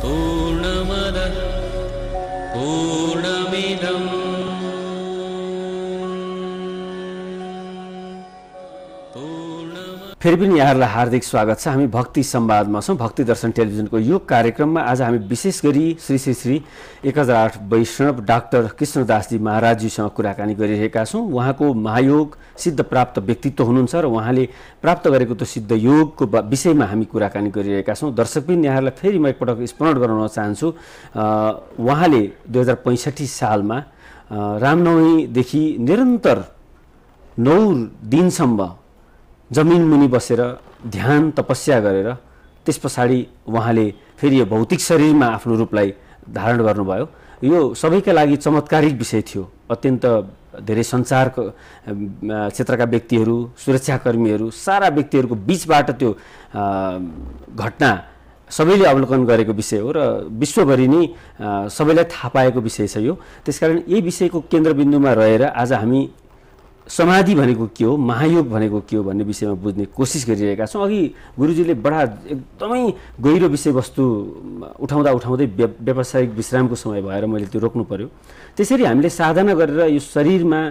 पूर्णमदः पूर्णमिदं फेरि पनि यहाँहरूलाई हार्दिक स्वागत छ। हामी भक्ति संवादमा छौँ। भक्ति दर्शन टेलिभिजनको यो कार्यक्रममा आज हामी विशेष गरी श्री श्री श्री 1008 वैष्णव डाक्टर कृष्णदासजी महाराजजीसँग कुराकानी गरिरहेका छौँ। उहाँको महायोग सिद्ध प्राप्त व्यक्तित्व हुनुहुन्छ र उहाँले प्राप्त गरेको त्यो सिद्ध योगको विषयमा हामी कुराकानी गरिरहेका छौँ। दर्शकबिन यहाँहरूलाई फेरि म एकपटक स्मरण गराउन चाहन्छु। उहाँले 2065 सालमा रामनवमीदेखि निरन्तर 9 दिनसम्म जमिन मुनि बसेर ध्यान तपस्या गरेर त्यस पछाडि उहाँले फेरि यो भौतिक शरीरमा आफ्नो रूपलाई धारण गर्नुभयो। यो सबैका लागि चमत्कारिक विषय थियो। अत्यन्त धेरै सञ्चार क्षेत्रका व्यक्तिहरू, सुरक्षाकर्मीहरू, सारा व्यक्तिहरूको बीचबाट त्यो घटना सबैले अवलोकन गरेको विषय हो र विश्वभरि नै सबैलाई थाहा पाएको विषय छ यो। त्यसकारण यही विषयको केन्द्रबिन्दुमा रहेर आज हामी समाधि भनेको के हो, महायोग भनेको के हो भन्ने विषयमा बुझ्ने कोसिस गरिरहेका छौँ। अघि गुरुजीले बडा एकदमै गहिरो विषयवस्तु उठाउँदै व्यावसायिक विश्रामको समय भएर मैले त्यो रोक्नु पर्यो। त्यसरी हामीले साधना गरेर यो शरीरमा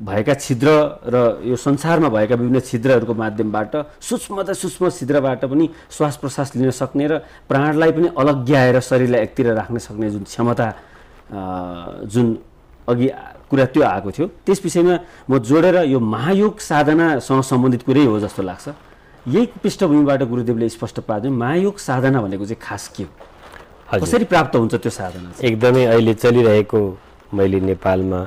भएका छिद्र र यो संसारमा भएका विभिन्न छिद्रहरूको माध्यमबाट सूक्ष्म छिद्रबाट पनि श्वास प्रश्वास लिन सक्ने र प्राणलाई पनि अलग्याएर शरीरलाई एकतिर राख्न सक्ने जुन क्षमता जुन अघि कुरा त्यो आएको थियो, त्यस विषयमा म जोडेर यो महायोग साधनासँग सम्बन्धित कुरै हो जस्तो लाग्छ। यही पृष्ठभूमिबाट गुरुदेवले स्पष्ट पार्दै महायोग साधना भनेको चाहिँ खास के हो, कसरी प्राप्त हुन्छ त्यो साधना? एकदमै अहिले चलिरहेको मैले नेपालमा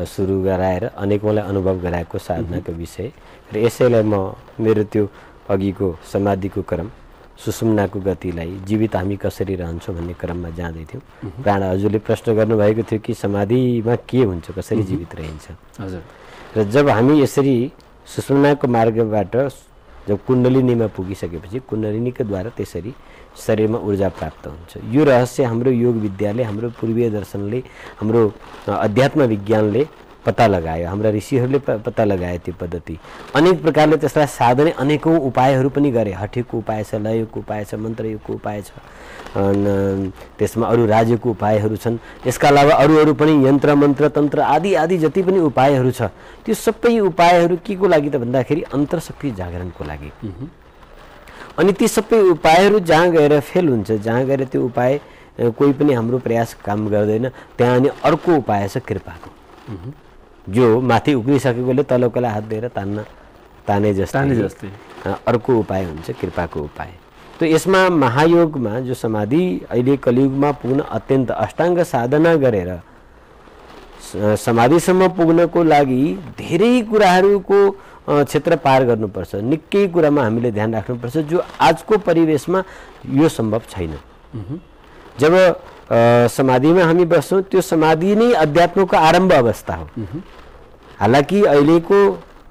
सुरु गराएर अनेकौँलाई अनुभव गराएको साधनाको विषय र यसैलाई म मेरो त्यो अघिको समाधिको क्रम, सुषुम्नाको गतिलाई जीवित हामी कसरी रहन्छौँ भन्ने क्रममा जाँदै थियौँ। प्राण हजुरले प्रश्न गर्नुभएको थियो कि समाधिमा के हुन्छ, कसरी जीवित रहन्छ। हजुर। र जब हामी यसरी सुषुम्नाको मार्गबाट जब कुण्डलिनीमा पुगिसकेपछि कुण्डलिनीको द्वारा त्यसरी शरीरमा ऊर्जा प्राप्त हुन्छ। यो रहस्य हाम्रो योग विद्याले, हाम्रो पूर्वीय दर्शनले, हाम्रो अध्यात्म विज्ञानले पत्ता लगायो, हाम्रा ऋषिहरूले पत्ता लगाए त्यो पद्धति। अनेक प्रकारले त्यसलाई साधने अनेकौँ उपायहरू पनि गरे। हठीको उपाय छ, लयको उपाय छ, मन्त्रयोगको उपाय छ, त्यसमा अरू राज्यको उपायहरू छन्। यसका अलावा अरू पनि यन्त्र मन्त्र तन्त्र आदि जति पनि उपायहरू छ, त्यो सबै उपायहरू के को लागि त भन्दाखेरि अन्तरशक्ति जागरणको लागि। अनि ती सबै उपायहरू जहाँ गएर फेल हुन्छ, जहाँ गएर त्यो उपाय कोही पनि हाम्रो प्रयास काम गर्दैन, त्यहाँ अनि अर्को उपाय छ कृपाको, जो माथि उक्लिसकेकोले तलकोलाई हात दिएर ताने जस्तै अर्को उपाय हुन्छ कृपाको उपाय। तो यसमा महायोगमा जो समाधि अहिले कलियुगमा पुग्न अत्यन्त अष्टाङ्ग साधना गरेर समाधिसम्म पुग्नको लागि धेरै कुराहरूको क्षेत्र पार गर्नुपर्छ। निकै कुरामा हामीले ध्यान राख्नुपर्छ जो आजको परिवेशमा यो सम्भव छैन। जब समाधिमा हामी बस्छौँ त्यो समाधि नै अध्यात्मको आरम्भ अवस्था हो। हालाकि अहिलेको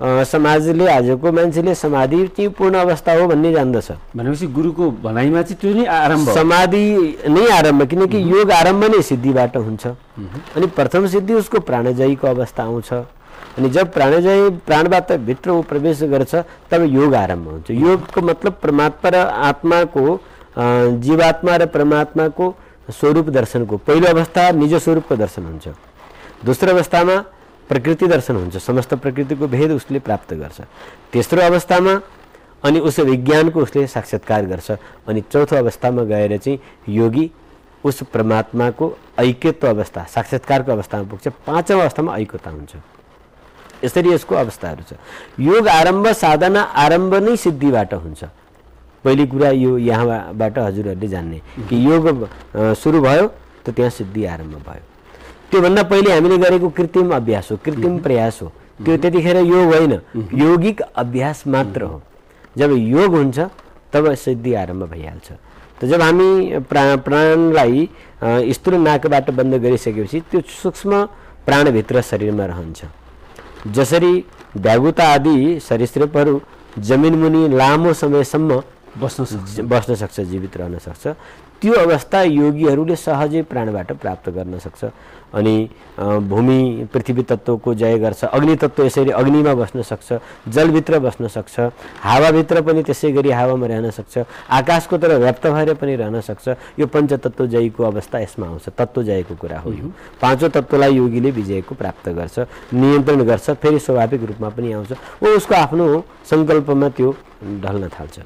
समाजले, आजको मान्छेले समाधि चाहिँ पूर्ण अवस्था हो भन्ने जान्दछ। भनेपछि गुरुको भनाइमा चाहिँ त्यो नै आरम्भ, समाधि नै आरम्भ, किनकि योग आरम्भ नै सिद्धिबाट हुन्छ। अनि प्रथम सिद्धि उसको प्राणजयीको अवस्था आउँछ। अनि जब प्राणजयी प्राणबाट भित्र प्रवेश गर्छ तब योग आरम्भ हुन्छ। योगको मतलब परमात्मा र आत्माको, जीवात्मा र परमात्माको स्वरूप दर्शनको पहिलो अवस्था निज स्वरूपको दर्शन हुन्छ। दोस्रो अवस्थामा प्रकृति दर्शन हुन्छ, समस्त प्रकृतिको भेद उसले प्राप्त गर्छ। तेस्रो अवस्थामा अनि उस विज्ञानको उसले साक्षात्कार गर्छ। अनि चौथो अवस्थामा गएर चाहिँ योगी उस परमात्माको ऐक्यत्व अवस्था, साक्षात्कारको अवस्थामा पुग्छ। पाँचौँ अवस्थामा ऐक्यता हुन्छ। यसरी यसको अवस्थाहरू छ। योग आरम्भ, साधना आरम्भ नै सिद्धिबाट हुन्छ। पहिलो कुरा यो यहाँबाट हजुरहरूले जान्ने कि योग सुरु भयो त त्यहाँ सिद्धि आरम्भ भयो। त्योभन्दा पहिले हामीले गरेको कृत्रिम अभ्यास हो, कृत्रिम प्रयास हो, त्यो त्यतिखेर योग होइन, यौगिक अभ्यास मात्र हो। जब योग हुन्छ तब सिद्धि आरम्भ भइहाल्छ। त जब हामी प्राणलाई स्थूल नाकबाट बन्द गरिसकेपछि त्यो सूक्ष्म प्राणभित्र शरीरमा रहन्छ। जसरी भ्यागुता आदि सरीसृपहरू जमिन मुनि लामो समयसम्म बस्न सक्छ, जीवित रहन सक्छ। त्यो अवस्था योगीहरूले सहजै प्राणबाट प्राप्त गर्न सक्छ। अनि भूमि पृथ्वी तत्त्वको जय गर्छ, अग्नि तत्त्व यसरी अग्निमा बस्न सक्छ, जलभित्र बस्न सक्छ, हावाभित्र पनि त्यसै गरी हावामा रहन सक्छ, आकाशको तर व्याप्त भएर पनि रहन सक्छ। यो पञ्चतत्त्व जयको अवस्था यसमा आउँछ। तत्त्व जयको कुरा हो यो। पाँचौँ तत्त्वलाई योगीले विजयको प्राप्त गर्छ, नियन्त्रण गर्छ, फेरि स्वाभाविक रूपमा पनि आउँछ। उसको आफ्नो सङ्कल्पमा त्यो ढल्न थाल्छ।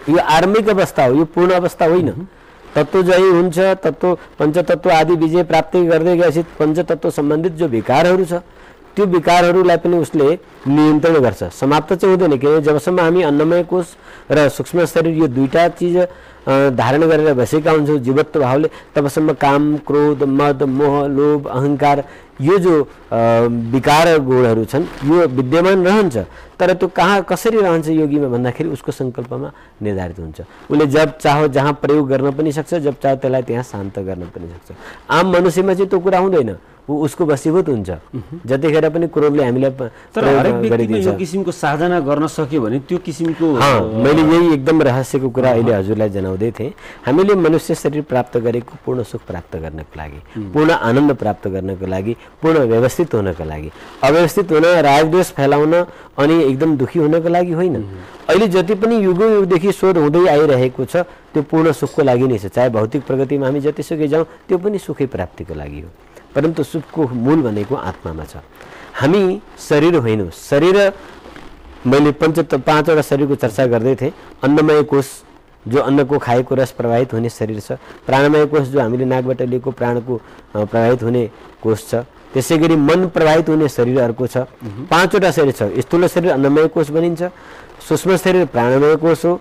यो आरम्भिक अवस्था हो, यो पूर्ण अवस्था होइन। तत्त्वजयी हुन्छ, तत्त्व पञ्चतत्त्व आदि विजय प्राप्ति गर्दै गएपछि पञ्चतत्त्व सम्बन्धित जो विकारहरू छ त्यो विकारहरूलाई पनि उसले नियन्त्रण गर्छ। समाप्त चाहिँ हुँदैन, किनभने जबसम्म हामी अन्नमय कोष र सूक्ष्म शरीर यो दुईटा चिज धारण गरेर बसेका हुन्छौँ जीवत्व भावले, तबसम्म काम, क्रोध, मद, मोह, लोभ, अहङ्कार यो जो विकार गुणहरू छन् यो विद्यमान रहन्छ। तर त्यो कहाँ कसरी रहन्छ योगीमा भन्दाखेरि उसको सङ्कल्पमा निर्धारित हुन्छ। उसले जब चाहो जहाँ प्रयोग गर्न पनि सक्छ, जब चाहो त्यसलाई त्यहाँ शान्त गर्न पनि सक्छ। आम मनुष्यमा चाहिँ त्यो कुरा हुँदैन, ऊ उसको वशीभूत हुन्छ। जतिखेर पनि क्रोधले हामीलाई गरिदिन्छ। यो किसिमको साधना गर्न सक्यो भने त्यो किसिमको मैले यही एकदम रहस्यको कुरा अहिले हजुरलाई जनाउँदै थिएँ। हामीले मनुष्य शरीर प्राप्त गरेको पूर्ण सुख प्राप्त गर्नको लागि, पूर्ण आनन्द प्राप्त गर्नको लागि, पूर्ण व्यवस्थित हुनको लागि, अव्यवस्थित हुन, रागद्वेष फैलाउन अनि एकदम दुखी हुनको लागि होइन। अहिले जति पनि युगौँ युगदेखि शोध हुँदै आइरहेको छ त्यो पूर्ण सुखको लागि नै छ। चाहे भौतिक प्रगतिमा हामी जतिसुकै जाउँ त्यो पनि सुखै प्राप्तिको लागि हो। परन्तु सुखको मूल भनेको आत्मामा छ। हामी शरीर होइनौँ। शरीर मैले पाँचवटा शरीरको चर्चा गर्दै थिएँ। अन्नमय कोष जो अन्नको खाएको रस प्रवाहित हुने शरीर छ, प्राणमय कोष जो हामीले नाकबाट लिएको प्राणको प्रवाहित हुने कोष छ, त्यसै गरी मन प्रवाहित हुने शरीर अर्को छ। पाँचवटा शरीर छ। स्थूल शरीर अन्नमय कोष भनिन्छ, सूक्ष्म शरीर प्राणमय कोष हो,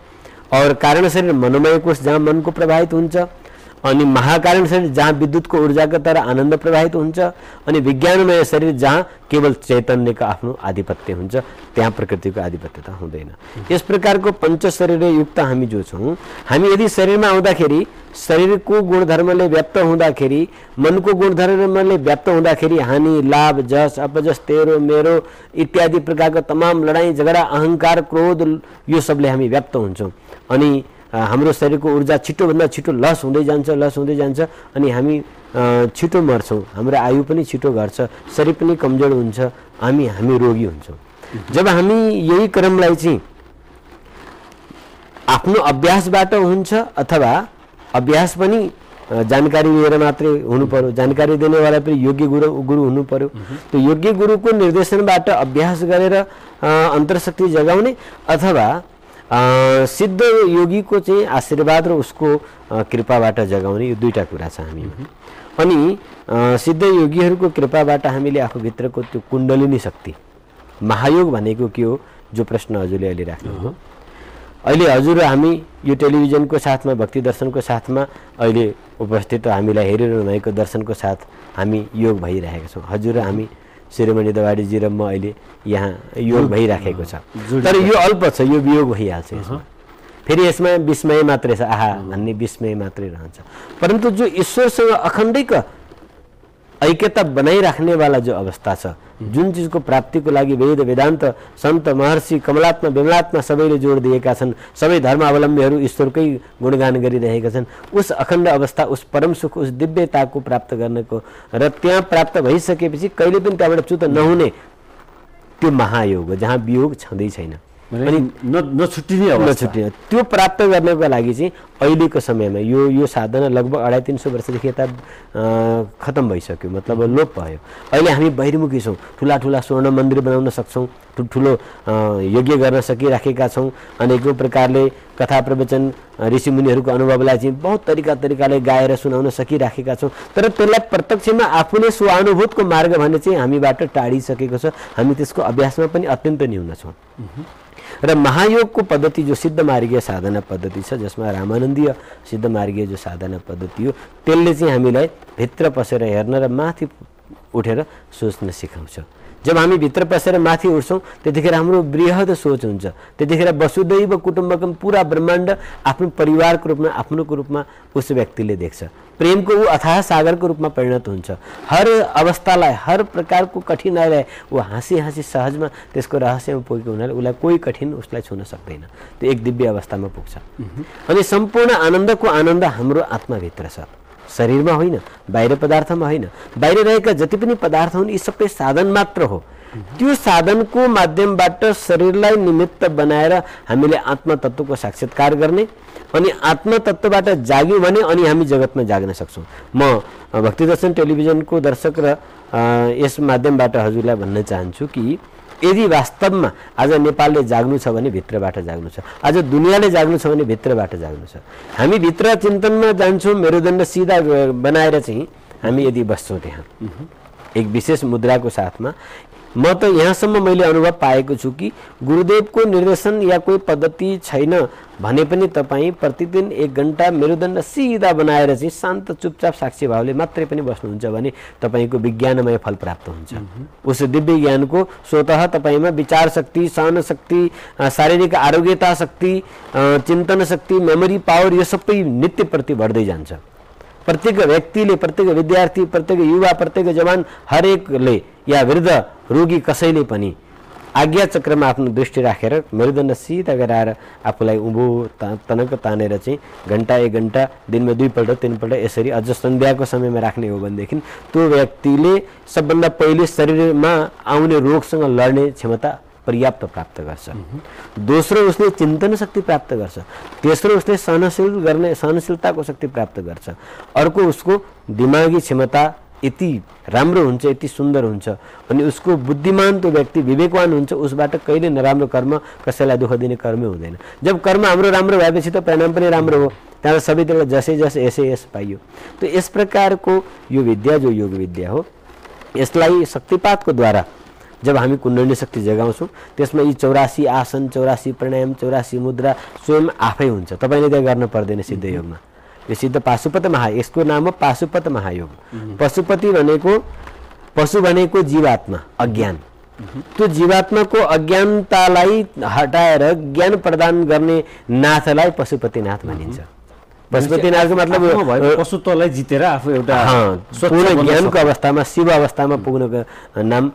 और कारण शरीर मनोमय कोष जहाँ मनको प्रवाहित हुन्छ, अनि महाकारण शरीर जहाँ विद्युतको ऊर्जाको तरह आनन्द प्रवाहित हुन्छ, अनि विज्ञानमय शरीर जहाँ केवल चैतन्यको आफ्नो आधिपत्य हुन्छ, त्यहाँ प्रकृतिको आधिपत्यता हुँदैन। यस प्रकारको पञ्च शरीर युक्त हामी जो छौँ, हामी यदि शरीरमा आउँदाखेरि शरीरको गुणधर्मले व्याप्त हुँदाखेरि, मनको गुणधर्मले व्याप्त हुँदाखेरि हानि, लाभ, जस, अपजस, तेरो मेरो इत्यादि प्रकारका तमाम लडाईँ झगडा, अहङ्कार, क्रोध यो सबले हामी व्याप्त हुन्छौँ। अनि हाम्रो शरीरको ऊर्जा छिटोभन्दा छिटो लस हुँदै जान्छ अनि हामी छिटो मर्छौँ। हाम्रो आयु पनि छिटो घट्छ, शरीर पनि कमजोर हुन्छ, हामी रोगी हुन्छौँ। जब हामी यही क्रमलाई चाहिँ आफ्नो अभ्यासबाट हुन्छ अथवा अभ्यास पनि जानकारी लिएर मात्रै हुनु पर्यो, जानकारी दिनेवाला पनि योग्य गुरु हुनु पर्यो। त्यो योग्य गुरुको निर्देशनबाट अभ्यास गरेर अन्तर्शक्ति जगाउने अथवा सिद्ध योगीको चाहिँ आशीर्वाद र उसको कृपाबाट जगाउने, यो दुईटा कुरा छ हामीमा। अनि सिद्ध योगीहरूको कृपाबाट हामीले आफूभित्रको त्यो कुण्डलिनी शक्ति, महायोग भनेको के हो जो प्रश्न हजुरले अहिले राख्नुभयो। अहिले हजुर हामी यो टेलिभिजनको साथमा, भक्ति दर्शनको साथमा अहिले उपस्थित हामीलाई हेरिरहनु भएको दर्शनको साथ हामी योग भइरहेका छौँ। हजुर हामी शिरोमणि दवाडीजी र म अहिले यहाँ योग भइराखेको छ। तर यो अल्प छ, यो वियोग भइहाल्छ यसमा। फेरि यसमा विस्मय मात्रै छ, आहा भन्ने विस्मय मात्रै रहन्छ। परन्तु जो ईश्वरसँग अखण्डिक ऐक्यता बनाइराख्नेवाला जो अवस्था छ, जुन चिजको प्राप्तिको लागि वेद वेदान्त सन्त महर्षि कमलात्मा विमलात्मा सबैले जोड दिएका छन्, सबै धर्मावलम्बीहरू ईश्वरकै गुणगान गरिरहेका छन्, उस अखण्ड अवस्था, उस परम सुख, उस दिव्यताको प्राप्त गर्नको र त्यहाँ प्राप्त भइसकेपछि कहिले पनि त्यहाँबाट च्युत नहुने त्यो महायोग हो जहाँ वियोग छँदै छैन, अनि नछुट्टिने त्यो प्राप्त गर्नको लागि चाहिँ अहिलेको समयमा यो साधना लगभग 250-300 वर्षदेखि यता खत्म भइसक्यो, मतलब लोप भयो। अहिले हामी बहिर्मुखी छौँ, ठुला ठुला स्वर्ण मन्दिर बनाउन सक्छौँ, ठुल्ठुलो यज्ञ गर्न सकिराखेका छौँ, अनेकौँ प्रकारले कथा प्रवचन ऋषिमुनिहरूको अनुभवलाई चाहिँ बहुत तरिकाले गाएर सुनाउन सकिराखेका छौँ। तर त्यसलाई प्रत्यक्षमा आफूले स्वानुभूतको मार्ग भन्ने चाहिँ हामीबाट टाढिसकेको छ। हामी त्यसको अभ्यासमा पनि अत्यन्त न्यून छौँ। र महायोगको पद्धति जो सिद्ध मार्गीय साधना पद्धति छ, जसमा रामानन्दीय सिद्ध मार्गीय जो साधना पद्धति हो, त्यसले चाहिँ हामीलाई भित्र पसेर हेर्न र माथि उठेर सोच्न सिकाउँछ। जब हामी भित्र पसेर माथि उठ्छौँ त्यतिखेर हाम्रो बृहद सोच हुन्छ। त्यतिखेर वसुदैव कुटुम्बकम पुरा ब्रह्माण्ड आफ्नो परिवारको रूपमा आफ्नोको रूपमा उस व्यक्तिले देख्छ। प्रेमको ऊ अथाह सागरको रूपमा परिणत हुन्छ। हर अवस्थालाई हर प्रकारको कठिनाइलाई ऊ हाँसी हाँसी सहजमा त्यसको रहस्यमा पुगेको हुनाले उसलाई कोही कठिन उसलाई छुन सक्दैन। त्यो एक दिव्य अवस्थामा पुग्छ। अनि सम्पूर्ण आनन्दको आनन्द हाम्रो आत्माभित्र छ, शरीरमा होइन, बाहिर पदार्थमा होइन। बाहिर रहेका जति पनि पदार्थ हुन् यी सबै साधन मात्र हो। त्यो साधनको माध्यमबाट शरीरलाई निमित्त बनाएर हामीले आत्मतत्त्वको साक्षात्कार गर्ने अनि आत्मतत्त्वबाट जाग्यौँ भने अनि हामी जगतमा जाग्न सक्छौँ। म भक्ति दर्शन टेलिभिजनको दर्शक र यस माध्यमबाट हजुरलाई भन्न चाहन्छु कि यदि वास्तवमा आज नेपालले जाग्नु छ भने भित्रबाट जाग्नु छ, आज दुनियाँले जाग्नु छ भने भित्रबाट जाग्नु छ। हामी भित्र चिन्तनमा जान्छौँ, मेरुदण्ड सिधा बनाएर चाहिँ हामी यदि बस्छौँ त्यहाँ एक विशेष मुद्राको साथमा, म त यहाँसम्म मैले अनुभव पाएको छु कि गुरुदेवको निर्देशन या कोही पद्धति छैन भने पनि तपाईँ प्रतिदिन 1 घण्टा मेरुदण्ड सिधा बनाएर चाहिँ शान्त चुपचाप साक्षी भावले मात्रै पनि बस्नुहुन्छ भने तपाईँको विज्ञानमय फल प्राप्त हुन्छ। उस दिव्य ज्ञानको स्वतः तपाईँमा विचार शक्ति, सहन शक्ति, शारीरिक आरोग्यता शक्ति, चिन्तन शक्ति, मेमोरी पावर यो सबै नित्य प्रति बढ्दै जान्छ। प्रत्येक व्यक्तिले, प्रत्येक विद्यार्थी, प्रत्येक युवा, प्रत्येक जवान, हरेकले या वृद्ध रोगी कसैले पनि आज्ञा चक्रमा आफ्नो दृष्टि राखेर मेरुदण्ड सिधा गराएर आफूलाई उँभो तनक तानेर चाहिँ घण्टा 1 घण्टा दिनमा 2 पल्ट 3 पल्ट यसरी अझ सन्ध्याको समयमा राख्ने हो भनेदेखि त्यो व्यक्तिले सबभन्दा पहिले शरीरमा आउने रोगसँग लड्ने क्षमता पर्याप्त प्राप्त गर्छ। दोस्रो उसले चिन्तन शक्ति प्राप्त गर्छ। तेस्रो उसले सहनशीलताको शक्ति प्राप्त गर्छ। अर्को उसको दिमागी क्षमता यति राम्रो हुन्छ, यति सुन्दर हुन्छ अनि उसको बुद्धिमान त्यो व्यक्ति विवेकवान हुन्छ। उसबाट कहिले नराम्रो कर्म, कसैलाई दुःख दिने कर्मै हुँदैन। जब कर्म हाम्रो राम्रो भएपछि त परिणाम पनि राम्रो हो। त्यहाँ सबैतिर जसै जस यसै यस पाइयो। तो यस प्रकारको यो विद्या जो योग विद्या हो यसलाई शक्तिपातको द्वारा जब हामी कुण्डलिनी शक्ति जगाउँछौँ त्यसमा यी 84 आसन, 84 प्राणायाम, 84 मुद्रा स्वयं आफै हुन्छ। तपाईँले त्यहाँ गर्न पर्दैन सिद्ध योगमा। यो सिद्ध पाशुपत महायोग, यसको नाम हो पाशुपत महायोग। पशुपति भनेको, पशु भनेको जीवात्मा, अज्ञान। त्यो जीवात्माको अज्ञानतालाई हटाएर ज्ञान प्रदान गर्ने नाथलाई पशुपतिनाथ भनिन्छ। पशुपतिनाथको मतलब पशुत्वलाई जितेर आफू एउटा पूर्ण ज्ञानको अवस्थामा, शिव अवस्थामा पुग्नको नाम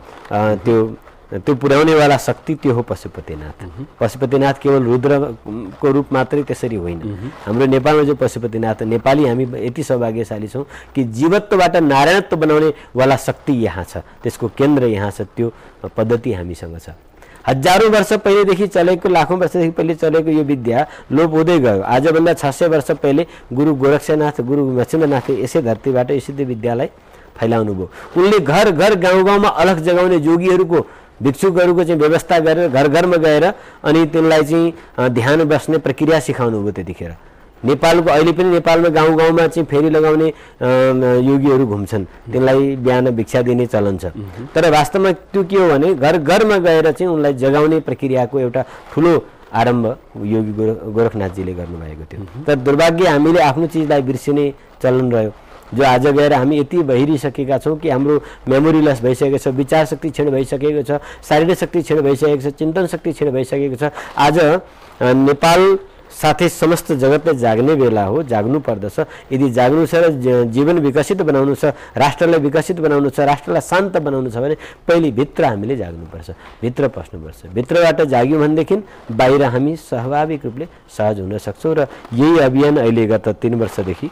त्यो पुर्याउनेवाला शक्ति त्यो हो पशुपतिनाथ। पशुपतिनाथ केवल रुद्रको रूप मात्रै त्यसरी होइन। हाम्रो नेपालमा जो पशुपतिनाथ, नेपाली हामी यति सौभाग्यशाली छौँ कि जीवत्वबाट नारायणत्व बनाउने वाला शक्ति यहाँ छ, त्यसको केन्द्र यहाँ छ। त्यो पद्धति हामीसँग छ। हजारौं वर्ष पहिलेदेखि चलेको, लाखौं वर्षदेखि पहिले चलेको यो विद्या लोप हुँदै गयो। आजभन्दा 600 वर्ष पहिले गुरु गोरक्षनाथ, गुरु मच्छिन्द्रनाथले यसै धरतीबाट यो सिद्ध विद्यालाई फैलाउनु भयो। उनले घर घर गाउँ गाउँमा अलख जगाउने जोगीहरूको, भिक्षुकहरूको चाहिँ व्यवस्था गरेर घर घरमा गएर अनि तिनलाई चाहिँ ध्यान बस्ने प्रक्रिया सिकाउनु भयो। त्यतिखेर नेपालको, अहिले पनि नेपालमा गाउँ गाउँमा चाहिँ फेरी लगाउने योगीहरू घुम्छन्, तिनलाई बिहान भिक्षा दिने चलन छ। तर वास्तवमा त्यो के हो भने घर घरमा गएर चाहिँ उनलाई जगाउने प्रक्रियाको एउटा ठुलो आरम्भ योगी गोरखनाथजीले गर्नुभएको थियो। तर दुर्भाग्य हामीले आफ्नो चिजलाई बिर्सिने चलन रह्यो, जो आज गएर हामी यति बहिरिसकेका छौँ कि हाम्रो मेमोरी लस भइसकेको छ, विचार शक्ति क्षीण भइसकेको छ, शारीरिक शक्ति क्षीण भइसकेको छ, चिन्तन शक्ति क्षीण भइसकेको छ। आज नेपाल साथै समस्त जगतले जाग्ने बेला हो, जाग्नु पर्दछ। यदि जाग्नु छ र जीवन विकसित बनाउनु छ, राष्ट्रलाई विकसित बनाउनु छ, राष्ट्रलाई शान्त बनाउनु छ भने पहिले भित्र हामीले जाग्नुपर्छ, भित्र पस्नुपर्छ। भित्रबाट जाग्यौँ भनेदेखि बाहिर हामी स्वाभाविक रूपले सहज हुन सक्छौँ। र यही अभियान अहिले गत 3 वर्षदेखि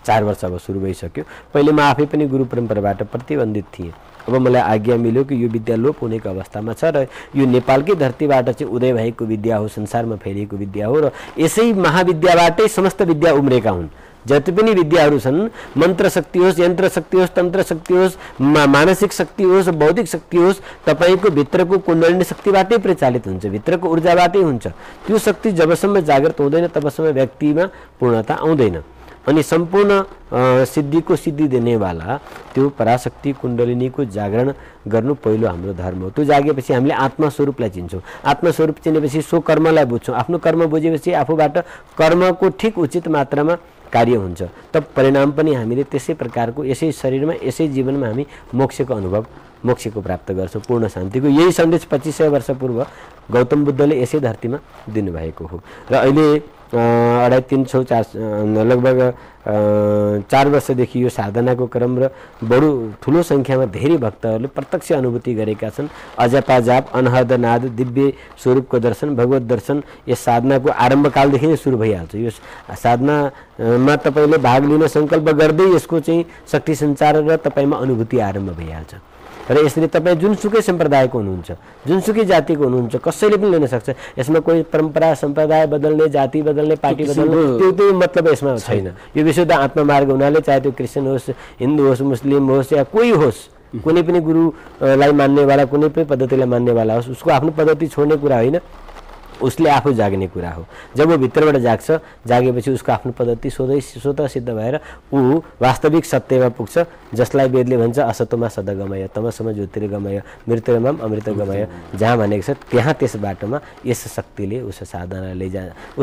4 वर्ष अब सुरु भइसक्यो। पहिले म आफै पनि गुरु परम्पराबाट प्रतिबन्धित थिएँ। अब मलाई आज्ञा मिल्यो कि यो विद्या लोप हुनेको अवस्थामा छ र यो नेपालकै धरतीबाट चाहिँ उदय भएको विद्या हो, संसारमा फैलिएको विद्या हो। र यसै महाविद्याबाटै समस्त विद्या उम्रेका हुन्। जति पनि विद्याहरू छन्, मन्त्र शक्ति होस्, यन्त्र शक्ति होस्, तन्त्र शक्ति होस्, मानसिक शक्ति होस्, बौद्धिक शक्ति होस्, तपाईँको भित्रको कुण्डलिनी शक्तिबाटै प्रचालित हुन्छ, भित्रको ऊर्जाबाटै हुन्छ। त्यो शक्ति जबसम्म जागृत हुँदैन तबसम्म व्यक्तिमा पूर्णता आउँदैन। अनि सम्पूर्ण सिद्धिको सिद्धि दिनेवाला त्यो पराशक्ति कुण्डलिनीको जागरण गर्नु पहिलो हाम्रो धर्म हो। त्यो जागेपछि हामीले आत्मस्वरूपलाई चिन्छौँ। आत्मस्वरूप चिनेपछि सो कर्मलाई बुझ्छौँ। आफ्नो कर्म बुझेपछि आफूबाट कर्मको ठिक उचित मात्रामा कार्य हुन्छ त परिणाम पनि हामीले त्यसै प्रकारको यसै शरीरमा यसै जीवनमा हामी मोक्षको प्राप्त गर्छौँ, पूर्ण शान्तिको। यही सन्देश 2500 वर्ष पूर्व गौतम बुद्धले यसै धरतीमा दिनुभएको हो। र अहिले 2.5-3 लगभग 4 वर्षदेखि यो साधनाको क्रम र बडो ठुलो सङ्ख्यामा धेरै भक्तहरूले प्रत्यक्ष अनुभूति गरेका छन्। अजपा जाप, अनहद नाद, दिव्य स्वरूपको दर्शन, भगवत दर्शन यस साधनाको आरम्भकालदेखि नै सुरु भइहाल्छ। यो साधनामा तपाईँले भाग लिन सङ्कल्प गर्दै यसको चाहिँ शक्ति सञ्चार र तपाईँमा अनुभूति आरम्भ भइहाल्छ। र यसरी तपाईँ जुनसुकै सम्प्रदायको हुनुहुन्छ, जुनसुकै जातिको हुनुहुन्छ, कसैले पनि लिन सक्छ। यसमा कोही परम्परा सम्प्रदाय बदल्ने, जाति बदल्ने, पार्टी बदल्ने त्यो मतलब यसमा छैन। यो विशुद्ध आत्ममार्ग हुनाले चाहे त्यो क्रिस्चियन होस्, हिन्दू होस्, मुस्लिम होस् या कोही होस्, कुनै पनि गुरुलाई मान्नेवाला, कुनै पनि पद्धतिलाई मान्नेवाला होस्, उसको आफ्नो पद्धति छोड्ने कुरा होइन, उसले आफू जाग्ने कुरा हो। जब वो भित्रबाट जाग्छ, जागेपछि उसको आफ्नो पद्धति स्वतः सिद्ध भएर ऊ वास्तविक सत्यमा पुग्छ, जसलाई वेदले भन्छ असतोमा सदगमय, तमसमा ज्योतिर्गमय, मृत्युमाम अमृतगमय। जहाँ भनेको छ त्यहाँ त्यस बाटोमा यस शक्तिले उस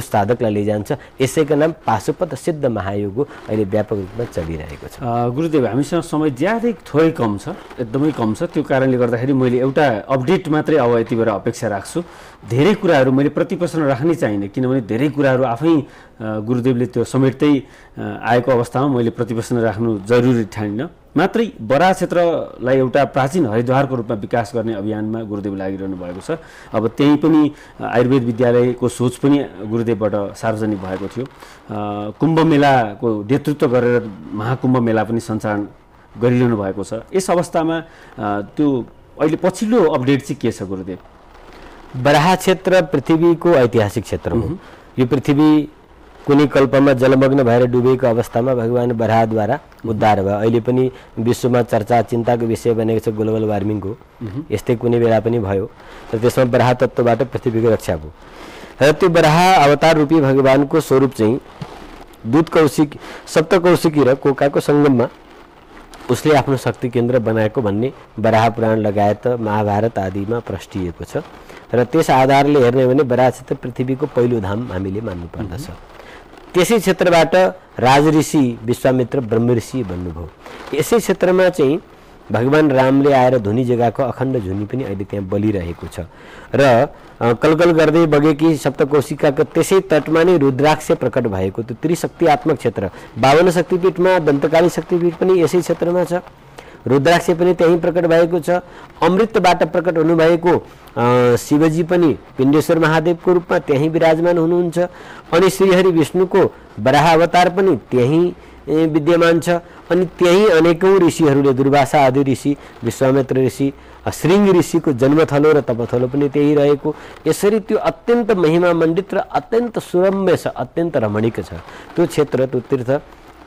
साधकलाई लैजान्छ। यसैको नाम पाशुपत सिद्ध महायोग हो, अहिले व्यापक रूपमा चलिरहेको छ। गुरुदेव, हामीसँग समय ज्यादै थोरै कम छ, एकदमै कम छ। त्यो कारणले गर्दाखेरि मैले एउटा अपडेट मात्रै अब यति बेला अपेक्षा राख्छु। धेरै कुराहरू मैले प्रतिप्रश्न राख्नै चाहिने, किनभने धेरै कुराहरू आफै गुरुदेवले त्यो समेट्दै आएको अवस्थामा मैले प्रतिप्रश्न राख्नु जरुरी ठानिनँ। मात्रै बराह क्षेत्रलाई एउटा प्राचीन हरिद्वारको रूपमा विकास गर्ने अभियानमा गुरुदेव लागिरहनु भएको छ। अब त्यही पनि आयुर्वेद विद्यालयको सोच पनि गुरुदेवबाट सार्वजनिक भएको थियो। कुम्भ मेलाको नेतृत्व गरेर महाकुम्भ मेला पनि सञ्चालन गरिरहनु भएको छ। यस अवस्थामा त्यो अहिले पछिल्लो अपडेट चाहिँ के छ गुरुदेव? बराह क्षेत्र पृथ्वीको ऐतिहासिक क्षेत्र हो। यो पृथ्वी कुनै कल्पमा जलमग्न भएर डुबेको अवस्थामा भगवान बराहद्वारा उद्धार भयो। अहिले पनि विश्वमा चर्चा चिन्ताको विषय बनेको छ ग्लोबल वार्मिङको। यस्तै कुनै बेला पनि भयो र त्यसमा बराह तत्त्वबाट पृथ्वीको रक्षा भयो। र त्यो बराह अवतार रूपी भगवानको स्वरूप चाहिँ सप्तकौशिकी र कोकाको सङ्गममा उसले आफ्नो शक्ति केन्द्र बनाएको भन्ने बराह पुराण लगायत महाभारत आदिमा प्रष्टिएको छ। र त्यस आधारले हेर्ने भने बराह क्षेत्र पृथ्वीको पहिलो धाम हामीले मान्नुपर्दछ। त्यसै क्षेत्रबाट राजऋषि विश्वामित्र ब्रह्मऋषि बन्नुभयो। यसै क्षेत्रमा चाहिँ भगवान रामले आएर धुनी जग्गाको अखण्ड झुनी पनि अहिले त्यहाँ बलिरहेको छ। र कलकल गर्दै बगेकी सप्तकोशिकाको त्यसै तटमा नै रुद्राक्ष प्रकट भएको त्यो त्रिशक्तिआत्मक क्षेत्र। 52 शक्तिपीठमा दन्तकाली शक्तिपीठ पनि यसै क्षेत्रमा छ। रुद्राक्ष पनि त्यहीँ प्रकट भएको छ। अमृतबाट प्रकट हुनुभएको शिवजी पनि पिण्डेश्वर महादेवको रूपमा त्यहीँ विराजमान हुनुहुन्छ। अनि श्रीहरि विष्णुको बराह अवतार पनि त्यहीँ विद्यमान छ। अनि त्यहीँ अनेकौँ ऋषिहरूले, दुर्वासा आदि ऋषि, विश्वामित्र ऋषि, श्रृंग ऋषिको जन्मथलो र तपथलो पनि त्यही रहेको। यसरी त्यो अत्यन्त महिमामण्डित र अत्यन्त सुरम्य छ, अत्यन्त रमणीक छ। त्यो क्षेत्र, त्यो तीर्थ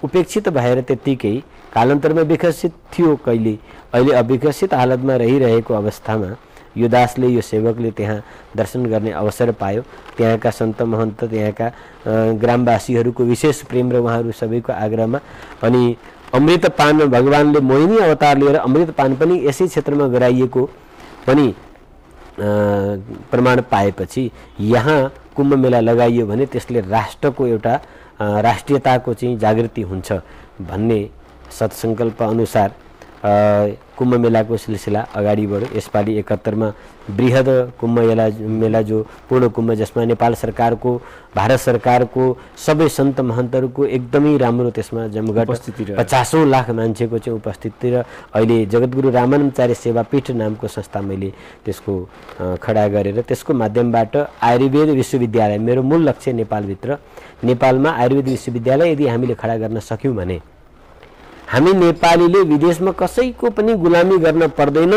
उपेक्षित भएर त्यत्तिकै कालान्तरमा विकसित थियो, कहिले अहिले अविकसित हालतमा रहिरहेको अवस्थामा यो दासले, यो सेवकले त्यहाँ दर्शन गर्ने अवसर पायो। त्यहाँका सन्त महन्त, त्यहाँका ग्रामवासीहरूको विशेष प्रेम र उहाँहरू सबैको आग्रहमा अनि अमृतपान भगवानले मोहिनी अवतार लिएर अमृतपान पनि यसै क्षेत्रमा गराइएको पनि प्रमाण पाएपछि यहाँ कुम्भ मेला लगाइयो भने त्यसले राष्ट्रको एउटा राष्ट्रियताको चाहिँ जागृति हुन्छ भन्ने सत्सङ्कल्प अनुसार कुम्भ मेलाको सिलसिला अगाडि बढ्यो। यसपालि 71मा बृहद कुम्भ मेला जो पूर्ण कुम्भ, जसमा नेपाल सरकारको, भारत सरकारको सबै सन्त महन्तहरूको एकदमै राम्रो त्यसमा जमघट 50 लाख मान्छेको चाहिँ उपस्थिति र अहिले जगद्गुरु रामानन्दाचार्य सेवापीठ नामको संस्था मैले त्यसको खडा गरेर त्यसको माध्यमबाट आयुर्वेद विश्वविद्यालय, मेरो मूल लक्ष्य नेपालमा आयुर्वेद विश्वविद्यालय यदि हामीले खडा गर्न सक्यौँ भने हामी नेपालीले विदेशमा कसैको पनि गुलामी गर्न पर्दैन।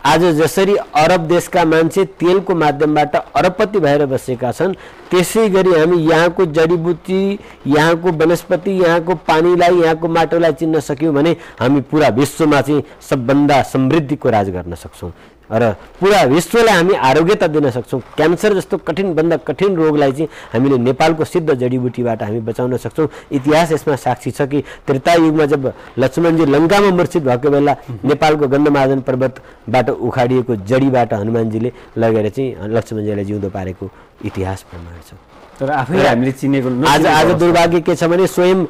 आज जसरी अरब देशका मान्छे तेलको माध्यमबाट अरबपति भएर बसेका छन्, त्यसै गरी हामी यहाँको जडीबुटी, यहाँको वनस्पति, यहाँको पानीलाई, यहाँको माटोलाई चिन्न सक्यौँ भने हामी पुरा विश्वमा चाहिँ सबभन्दा समृद्धिको राज गर्न सक्छौँ र पुरा विश्वलाई हामी आरोग्यता दिन सक्छौँ। क्यान्सर जस्तो कठिनभन्दा कठिन रोगलाई चाहिँ हामीले नेपालको सिद्ध जडीबुटीबाट हामी बचाउन सक्छौँ। इतिहास यसमा साक्षी छ कि त्रेतायुगमा जब लक्ष्मणजी लङ्कामा मूर्छित भएको बेला नेपालको गन्धमादन पर्वतबाट उखाडिएको जडीबाट हनुमानजीले लगेर चाहिँ लक्ष्मणजीलाई जिउँदो पारेको इतिहास प्रमाण छ। तर आफै हामीले चिनेको आज दुर्भाग्य के छ भने स्वयं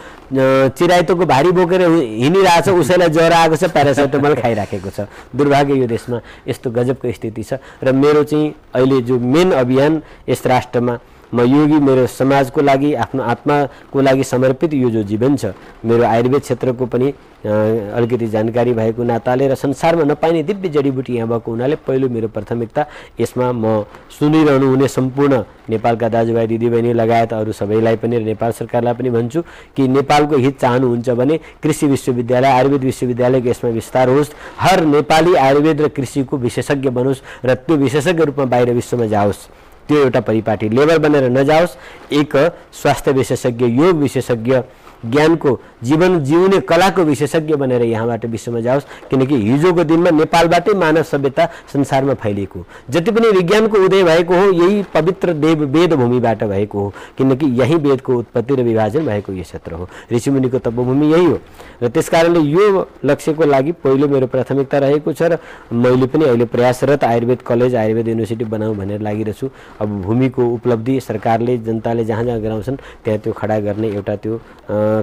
चिराइतोको भारी बोकेर हिँडिरहेछ, उसैलाई ज्वरो आएको छ, प्यारासिटामोल खाइराखेको छ। दुर्भाग्य यो देशमा यस्तो गजबको स्थिति छ। र मेरो चाहिँ अहिले जो मेन अभियान यस राष्ट्रमा म योगी, मेरो समाजको लागि, आफ्नो आत्माको लागि समर्पित यो जो जीवन छ, मेरो आयुर्वेद क्षेत्रको पनि अलिकति जानकारी भएको नाताले र संसारमा नपाइने दिव्य जडीबुटी यहाँ भएको हुनाले पहिलो मेरो प्राथमिकता यसमा म सुनिरहनु हुने सम्पूर्ण नेपालका दाजुभाइ दिदीबहिनी लगायत अरू सबैलाई पनि र नेपाल सरकारलाई पनि भन्छु कि नेपालको हित चाहनुहुन्छ भने कृषि विश्वविद्यालय, आयुर्वेद विश्वविद्यालयको यसमा विस्तार होस्। हर नेपाली आयुर्वेद र कृषिको विशेषज्ञ बनोस् र त्यो विशेषज्ञ रूपमा बाहिर विश्वमा जाओस्। त्यो एउटा परिपाटी लेबर बनेर नजाओस्, एक स्वास्थ्य विशेषज्ञ, योग विशेषज्ञ, ज्ञानको जीवन जिउने कलाको विशेषज्ञ बनेर यहाँबाट विश्वमा जाओस्। किनकि हिजोको दिनमा नेपालबाटै मानव सभ्यता संसारमा फैलिएको, जति पनि विज्ञानको उदय भएको हो यही पवित्र वेद भूमिबाट भएको हो। किनकि यही वेदको उत्पत्ति र विभाजन भएको यो क्षेत्र हो, ऋषिमुनिको तपोभूमि यही हो। र त्यस कारणले यो लक्ष्यको लागि पहिलो मेरो प्राथमिकता रहेको छ र मैले पनि अहिले प्रयासरत आयुर्वेद कलेज, आयुर्वेद युनिभर्सिटी बनाऊँ भनेर लागिरहेछु। अब भूमिको उपलब्धि सरकारले, जनताले जहाँ जहाँ गराउँछन् त्यहाँ त्यो खडा गर्ने एउटा त्यो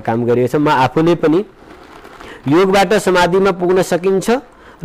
काम गरिएको छ। म आफूले पनि योगबाट समाधिमा पुग्न सकिन्छ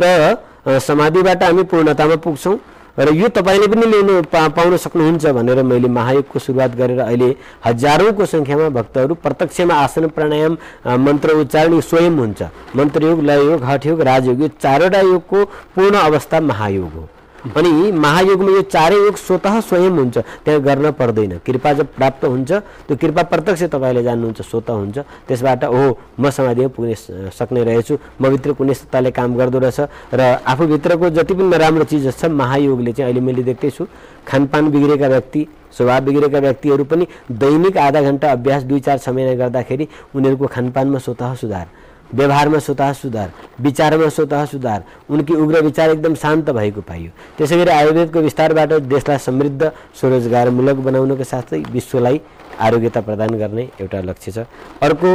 र समाधिबाट हामी पूर्णतामा पुग्छौँ र यो तपाईँले पनि पाउन सक्नुहुन्छ भनेर मैले महायोगको सुरुवात गरेर अहिले हजारौँको सङ्ख्यामा भक्तहरू प्रत्यक्षमा आसन प्राणायाम मन्त्र उच्चारण स्वयं हुन्छ। मन्त्रयोग, लययोग, हठयोग, राजयोग, यो चारवटा योगको पूर्ण अवस्था महायोग हो। अनि महायोगमा यो चारै योग स्वतः स्वयं हुन्छ, त्यहाँ गर्न पर्दैन। कृपा जब प्राप्त हुन्छ त्यो कृपा प्रत्यक्ष तपाईँले जान्नुहुन्छ, स्वतः हुन्छ। त्यसबाट ओहो म समाधिमा पुग्न सक्ने रहेछु, मभित्र कुनै सत्ताले काम गर्दो रहेछ। र आफूभित्रको जति पनि नराम्रो चिज छ महायोगले चाहिँ अहिले मैले देख्दैछु, खानपान बिग्रेका व्यक्ति, स्वभाव बिग्रेका व्यक्तिहरू पनि दैनिक आधा घन्टा अभ्यास 2-4 समय गर्दाखेरि उनीहरूको खानपानमा स्वतः सुधार, व्यवहारमा स्वतः सुधार, विचारमा स्वतः सुधार, उनकी उग्र विचार एकदम शान्त भएको पाइयो। त्यसै गरी आयुर्वेदको विस्तारबाट देशलाई समृद्ध स्वरोजगारमूलक बनाउनको साथै विश्वलाई आरोग्यता प्रदान गर्ने एउटा लक्ष्य छ। अर्को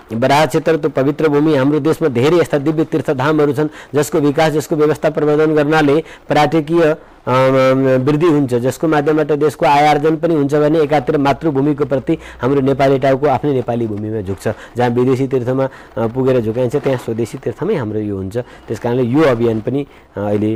बराह क्षेत्र त्यो पवित्र भूमि, हाम्रो देशमा धेरै यस्ता दिव्य तीर्थधामहरू छन् जसको विकास, जसको व्यवस्था प्रबन्धन गर्नाले पर्यटकीय वृद्धि हुन्छ, जसको माध्यमबाट देशको आय आर्जन पनि हुन्छ भने एकातिर मातृभूमिको प्रति हाम्रो नेपाली टाउको आफ्नै नेपाली भूमिमा झुक्छ। जहाँ विदेशी तीर्थमा पुगेर झुकाइन्छ त्यहाँ स्वदेशी तीर्थमै हाम्रो यो हुन्छ। त्यस कारणले यो अभियान पनि अहिले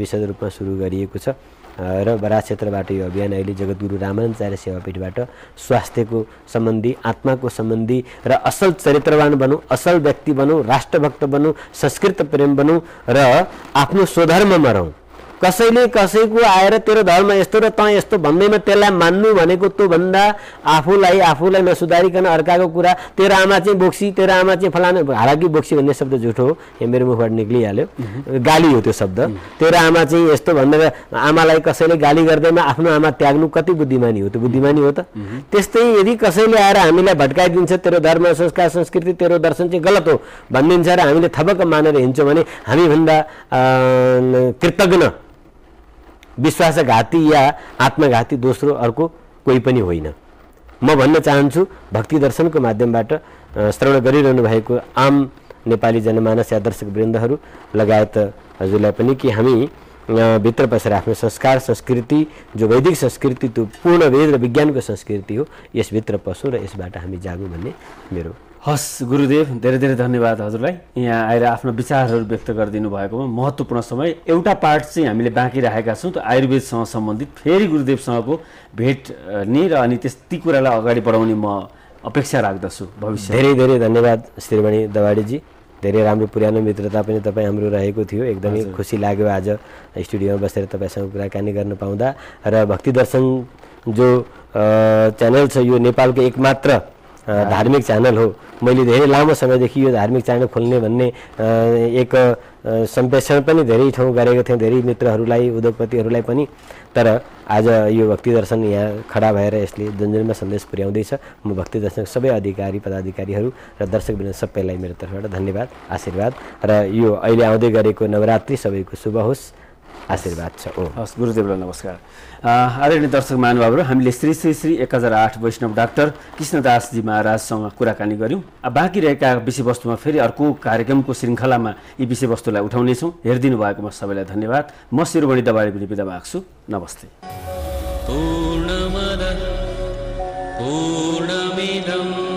विशद रूपमा सुरु गरिएको छ र बराह क्षेत्रबाट यो अभियान अहिले जगद्गुरु रामानन्दाचार्य सेवापीठबाट स्वास्थ्यको सम्बन्धी, आत्माको सम्बन्धी र असल चरित्रवान बनौँ, असल व्यक्ति बनौँ, राष्ट्रभक्त बनौँ, संस्कृत प्रेम बनौँ र आफ्नो स्वधर्ममा रहौँ। कसैले कसैको आएर तेरो धर्म यस्तो र तँ यस्तो भन्दैमा त्यसलाई मान्नु भनेको त्यो भन्दा आफूलाई नसुधारिकन अर्काको कुरा तेरो आमा चाहिँ बोक्सी, तेरो आमा चाहिँ फलाना, हालाकि बोक्सी भन्ने शब्द झुटो हो, यहाँ मेरो मुखबाट निक्लिहाल्यो, गाली हो त्यो शब्द। तेरो आमा चाहिँ यस्तो भनेर आमालाई कसैले गाली गर्दैमा आफ्नो आमा त्याग्नु कति बुद्धिमानी हो? त्यो बुद्धिमानी हो त? त्यस्तै यदि कसैले आएर हामीलाई भट्काइदिन्छ, तेरो धर्म, संस्कार, संस्कृति, तेरो दर्शन चाहिँ गलत हो भनिदिन्छ र हामीले थपक्क मानेर हिँड्छौँ भने हामीभन्दा कृतज्ञ, विश्वासघाती या आत्मघाती दोस्रो अर्को कोही पनि होइन। म भन्न चाहन्छु भक्ति दर्शनको माध्यमबाट श्रवण गरिरहनु भएको आम नेपाली जनमानस या दर्शक वृन्दहरू लगायत हजुरलाई पनि कि हामी भित्र पसेर आफ्नो संस्कार, संस्कृति, जो वैदिक संस्कृति, त्यो पूर्ण वेद र विज्ञानको संस्कृति हो, यसभित्र पसौँ र यसबाट हामी जागौँ भन्ने मेरो। हस् गुरुदेव, धेरै धेरै धन्यवाद हजुरलाई यहाँ आएर आफ्नो विचारहरू व्यक्त गरिदिनु भएकोमा। महत्त्वपूर्ण समय एउटा पार्ट चाहिँ हामीले बाँकी राखेका छौँ, त्यो आयुर्वेदसँग सम्बन्धित फेरि गुरुदेवसँगको भेट नि र अनि ती कुरालाई अगाडि बढाउने म अपेक्षा राख्दछु भविष्य। धेरै धेरै धन्यवाद श्रीमणी दवाडीजी, धेरै राम्रो पुरानो मित्रता पनि तपाईँ हाम्रो रहेको थियो। एकदमै खुसी लाग्यो आज स्टुडियोमा बसेर तपाईँसँग कुराकानी गर्न पाउँदा। र भक्ति दर्शन जो च्यानल छ यो नेपालको एकमात्र धार्मिक च्यानल हो। मैले धेरै लामो समयदेखि यो धार्मिक च्यानल खोल्ने भन्ने एक सम्प्रेषण पनि धेरै ठाउँ गरेको थिएँ, धेरै मित्रहरूलाई, उद्योगपतिहरूलाई पनि। तर आज यो भक्ति दर्शन यहाँ खडा भएर यसले जनजनमा सन्देश पुर्याउँदैछ। म भक्ति दर्शनको सबै अधिकारी, पदाधिकारीहरू र दर्शकवृन्द सबैलाई मेरो तर्फबाट धन्यवाद, आशीर्वाद। र यो अहिले आउँदै गरेको नवरात्रि सबैको शुभ होस्, आशीर्वाद छ। हस् गुरुदेवलाई नमस्कार। आदरणीय दर्शक महानुभावहरू, हामीले श्री श्री श्री 1008 वैष्णव डाक्टर कृष्णदासजी महाराजसँग कुराकानी गऱ्यौँ। बाँकी रहेका विषयवस्तुमा फेरि अर्को कार्यक्रमको श्रृङ्खलामा यी विषयवस्तुलाई उठाउनेछौँ। हेरिदिनु भएकोमा सबैलाई धन्यवाद। म शिरोमणि दवाडी पनि बिदा माग्छु। नमस्ते। पूर्णमिदं